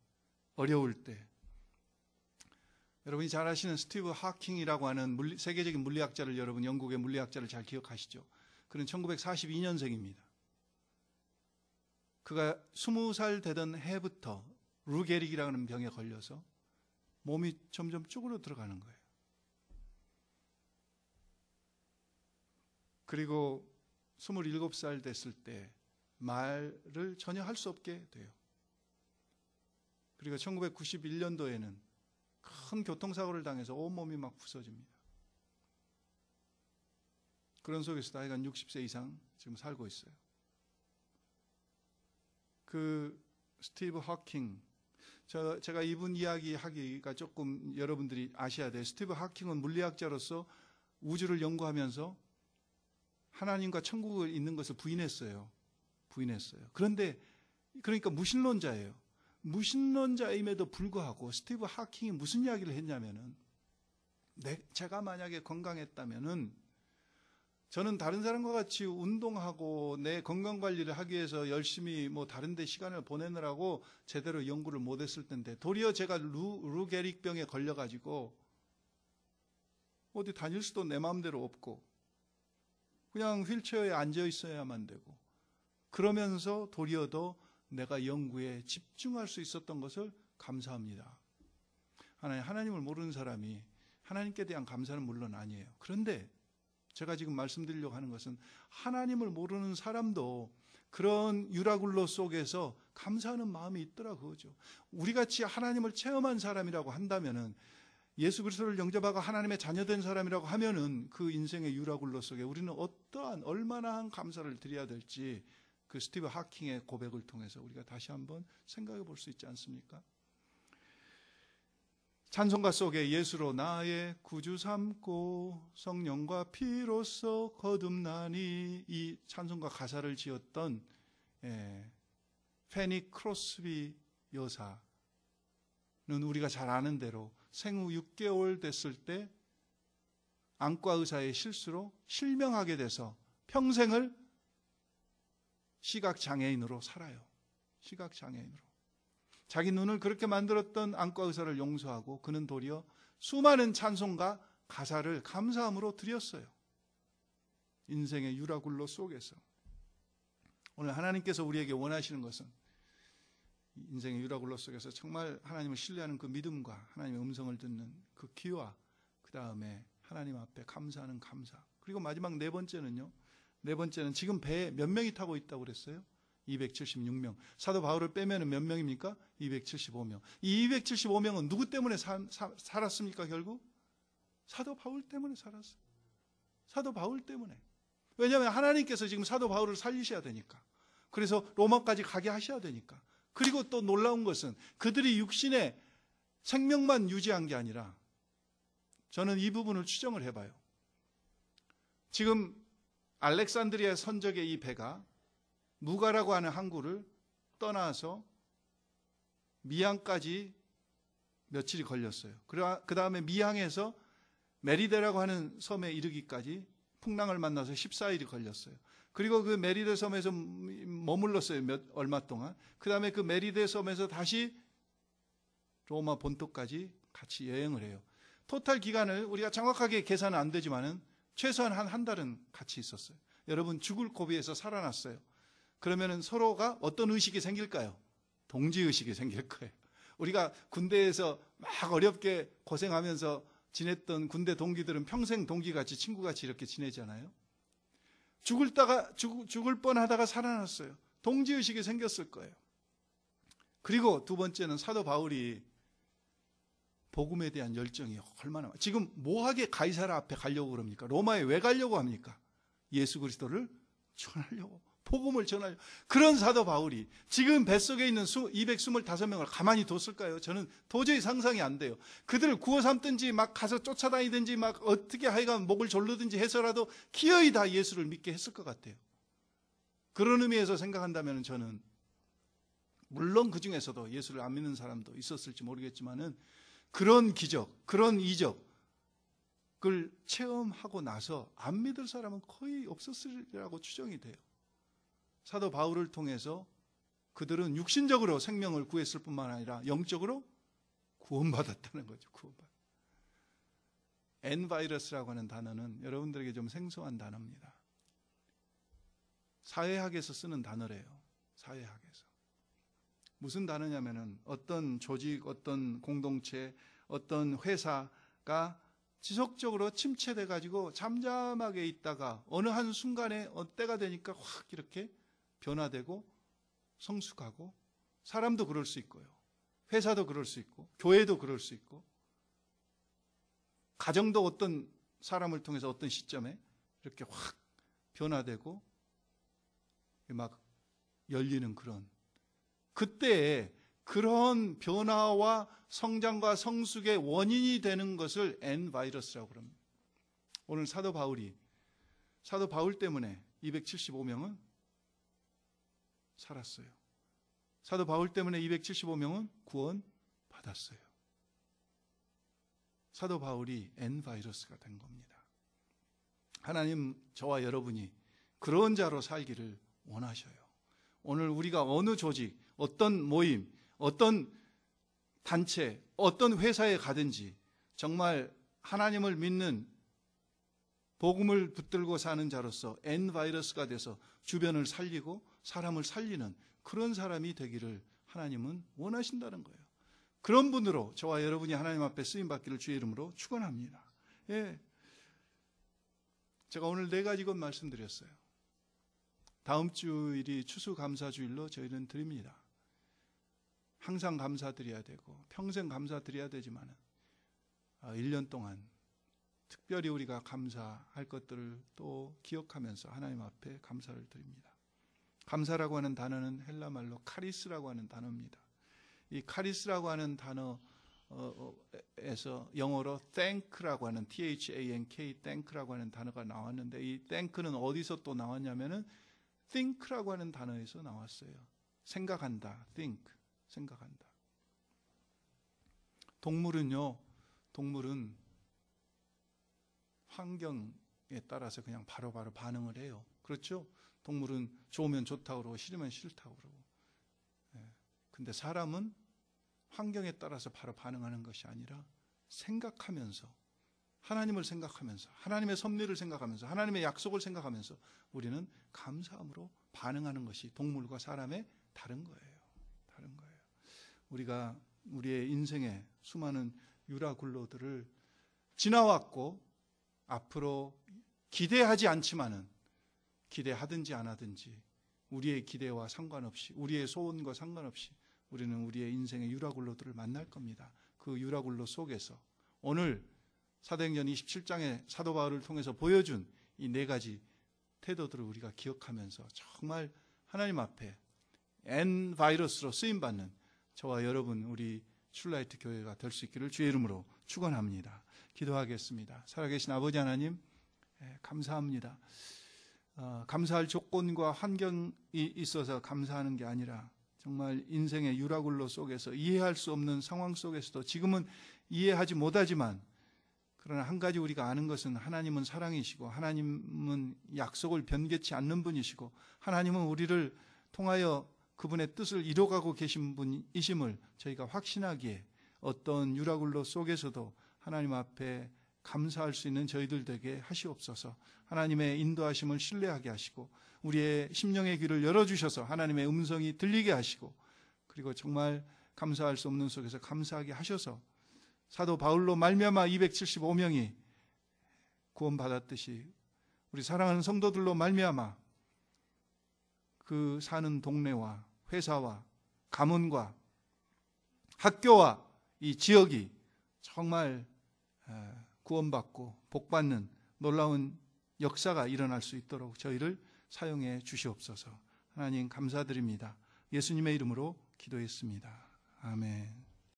어려울 때. 여러분이 잘 아시는 스티브 하킹이라고 하는 세계적인 물리학자를 여러분 영국의 물리학자를 잘 기억하시죠? 그는 1942년생입니다. 그가 20살 되던 해부터 루게릭이라는 병에 걸려서 몸이 점점 쭈그러 들어가는 거예요. 그리고 27살 됐을 때 말을 전혀 할 수 없게 돼요. 그리고 1991년도에는 큰 교통사고를 당해서 온몸이 막 부서집니다. 그런 속에서 하여간 60세 이상 지금 살고 있어요. 그 스티브 하킹, 제가 이분 이야기 하기가 조금 여러분들이 아셔야 돼요. 스티브 하킹은 물리학자로서 우주를 연구하면서 하나님과 천국에 있는 것을 부인했어요. 그런데 그러니까 무신론자예요. 무신론자임에도 불구하고 스티브 하킹이 무슨 이야기를 했냐면은, 제가 만약에 건강했다면은 저는 다른 사람과 같이 운동하고 내 건강관리를 하기 위해서 열심히 다른 데 시간을 보내느라고 제대로 연구를 못했을 텐데, 도리어 제가 루게릭병에 걸려가지고 어디 다닐 수도 내 마음대로 없고 그냥 휠체어에 앉아 있어야만 되고, 그러면서 도리어 더 내가 연구에 집중할 수 있었던 것을 감사합니다. 하나님을 모르는 사람이 하나님께 대한 감사는 물론 아니에요. 그런데 제가 지금 말씀드리려고 하는 것은, 하나님을 모르는 사람도 그런 유라굴로 속에서 감사하는 마음이 있더라 그거죠. 우리같이 하나님을 체험한 사람이라고 한다면은, 예수 그리스도를 영접하고 하나님의 자녀된 사람이라고 하면은, 그 인생의 유라굴로 속에 우리는 얼마나 한 감사를 드려야 될지, 그 스티브 하킹의 고백을 통해서 우리가 다시 한번 생각해 볼 수 있지 않습니까? 찬송가 속에 예수로 나의 구주 삼고 성령과 피로써 거듭나니, 이 찬송가 가사를 지었던 페니 크로스비 여사는 우리가 잘 아는 대로 생후 6개월 됐을 때 안과 의사의 실수로 실명하게 돼서 평생을 시각장애인으로 살아요. 시각장애인으로. 자기 눈을 그렇게 만들었던 안과 의사를 용서하고 그는 도리어 수많은 찬송가 가사를 감사함으로 드렸어요. 인생의 유라굴로 속에서. 오늘 하나님께서 우리에게 원하시는 것은, 인생의 유라굴로 속에서 정말 하나님을 신뢰하는 그 믿음과 하나님의 음성을 듣는 그 귀와, 그 다음에 하나님 앞에 감사하는 감사. 그리고 마지막 네 번째는 지금 배에 몇 명이 타고 있다고 그랬어요? 276명. 사도 바울을 빼면 몇 명입니까? 275명. 이 275명은 누구 때문에 살았습니까? 결국 사도 바울 때문에 살았어요. 사도 바울 때문에. 왜냐하면 하나님께서 지금 사도 바울을 살리셔야 되니까. 그래서 로마까지 가게 하셔야 되니까. 그리고 또 놀라운 것은 그들이 육신의 생명만 유지한 게 아니라, 저는 이 부분을 추정을 해봐요. 지금 알렉산드리아 선적의 이 배가 무가라고 하는 항구를 떠나서 미항까지 며칠이 걸렸어요. 그 다음에 미항에서 메리데라고 하는 섬에 이르기까지 풍랑을 만나서 14일이 걸렸어요. 그리고 그 메리데 섬에서 머물렀어요. 얼마 동안. 그 다음에 그 메리데 섬에서 다시 로마 본토까지 같이 여행을 해요. 토탈 기간을 우리가 정확하게 계산은 안 되지만은 최소한 한 달은 같이 있었어요. 여러분, 죽을 고비에서 살아났어요. 그러면은 서로가 어떤 의식이 생길까요? 동지의식이 생길 거예요. 우리가 군대에서 막 어렵게 고생하면서 지냈던 군대 동기들은 평생 동기같이 친구같이 이렇게 지내잖아요. 죽을 뻔하다가 살아났어요. 동지의식이 생겼을 거예요. 그리고 두 번째는 사도 바울이 복음에 대한 열정이 얼마나, 지금 뭐하게 가이사라 앞에 가려고 그럽니까? 로마에 왜 가려고 합니까? 예수 그리스도를 전하려고, 복음을 전하려고. 그런 사도 바울이 지금 뱃속에 있는 225명을 가만히 뒀을까요? 저는 도저히 상상이 안 돼요. 그들을 구워 삼든지 막 가서 쫓아다니든지 막 어떻게 하여간 목을 졸르든지 해서라도 기어이 다 예수를 믿게 했을 것 같아요. 그런 의미에서 생각한다면 저는, 물론 그 중에서도 예수를 안 믿는 사람도 있었을지 모르겠지만은, 그런 기적, 그런 이적을 체험하고 나서 안 믿을 사람은 거의 없었으리라고 추정이 돼요. 사도 바울을 통해서 그들은 육신적으로 생명을 구했을 뿐만 아니라 영적으로 구원받았다는 거죠. 엔바이러스라고 하는 단어는 여러분들에게 좀 생소한 단어입니다. 사회학에서 쓰는 단어래요. 사회학에서. 무슨 단어냐면은, 어떤 조직, 어떤 공동체, 어떤 회사가 지속적으로 침체돼 가지고 잠잠하게 있다가 어느 한 순간에 때가 되니까 확 이렇게 변화되고 성숙하고, 사람도 그럴 수 있고요. 회사도 그럴 수 있고, 교회도 그럴 수 있고, 가정도 어떤 사람을 통해서 어떤 시점에 이렇게 확 변화되고 막 열리는 그런, 그때에 그런 변화와 성장과 성숙의 원인이 되는 것을 N바이러스라고 그럽니다. 오늘 사도 바울 때문에 275명은 살았어요. 사도 바울 때문에 275명은 구원 받았어요. 사도 바울이 N바이러스가 된 겁니다. 하나님, 저와 여러분이 그런 자로 살기를 원하셔요. 오늘 우리가 어느 조직, 어떤 모임, 어떤 단체, 어떤 회사에 가든지 정말 하나님을 믿는, 복음을 붙들고 사는 자로서 N바이러스가 돼서 주변을 살리고 사람을 살리는 그런 사람이 되기를 하나님은 원하신다는 거예요. 그런 분으로 저와 여러분이 하나님 앞에 쓰임받기를 주의 이름으로 축원합니다. 예. 제가 오늘 4가지 것 말씀드렸어요. 다음 주일이 추수감사주일로 저희는 드립니다. 항상 감사드려야 되고 평생 감사드려야 되지만 1년 동안 특별히 우리가 감사할 것들을 또 기억하면서 하나님 앞에 감사를 드립니다. 감사라고 하는 단어는 헬라 말로 카리스라고 하는 단어입니다. 이 카리스라고 하는 단어에서 영어로 thank라고 하는 thank, thank라고 하는 단어가 나왔는데, 이 thank는 어디서 또 나왔냐면은 think라고 하는 단어에서 나왔어요. 생각한다, think, 생각한다. 동물은 환경에 따라서 그냥 바로바로 반응을 해요. 그렇죠? 동물은 좋으면 좋다고 그러고 싫으면 싫다고 그러고. 근데 사람은 환경에 따라서 바로 반응하는 것이 아니라 생각하면서, 하나님을 생각하면서, 하나님의 섭리를 생각하면서, 하나님의 약속을 생각하면서 우리는 감사함으로 반응하는 것이 동물과 사람의 다른 거예요. 다른 거예요. 우리가 우리의 인생의 수많은 유라굴로들을 지나왔고 앞으로 기대하지 않지만은, 기대하든지 안 하든지 우리의 기대와 상관없이, 우리의 소원과 상관없이 우리는 우리의 인생의 유라굴로들을 만날 겁니다. 그 유라굴로 속에서 오늘 사도행전 27장의 사도 바울을 통해서 보여준 이 4가지 태도들을 우리가 기억하면서 정말 하나님 앞에 N바이러스로 쓰임받는 저와 여러분, 우리 출라이트 교회가 될 수 있기를 주의 이름으로 축원합니다. 기도하겠습니다. 살아계신 아버지 하나님, 감사합니다. 감사할 조건과 환경이 있어서 감사하는 게 아니라 정말 인생의 유라굴로 속에서 이해할 수 없는 상황 속에서도, 지금은 이해하지 못하지만 그러나 한 가지 우리가 아는 것은 하나님은 사랑이시고 하나님은 약속을 변개치 않는 분이시고 하나님은 우리를 통하여 그분의 뜻을 이뤄가고 계신 분이심을 저희가 확신하기에 어떤 유라굴로 속에서도 하나님 앞에 감사할 수 있는 저희들 되게 하시옵소서. 하나님의 인도하심을 신뢰하게 하시고 우리의 심령의 귀를 열어주셔서 하나님의 음성이 들리게 하시고, 그리고 정말 감사할 수 없는 속에서 감사하게 하셔서 사도 바울로 말미암아 275명이 구원받았듯이 우리 사랑하는 성도들로 말미암아 그 사는 동네와 회사와 가문과 학교와 이 지역이 정말 구원받고 복받는 놀라운 역사가 일어날 수 있도록 저희를 사용해 주시옵소서. 하나님 감사드립니다. 예수님의 이름으로 기도했습니다. 아멘.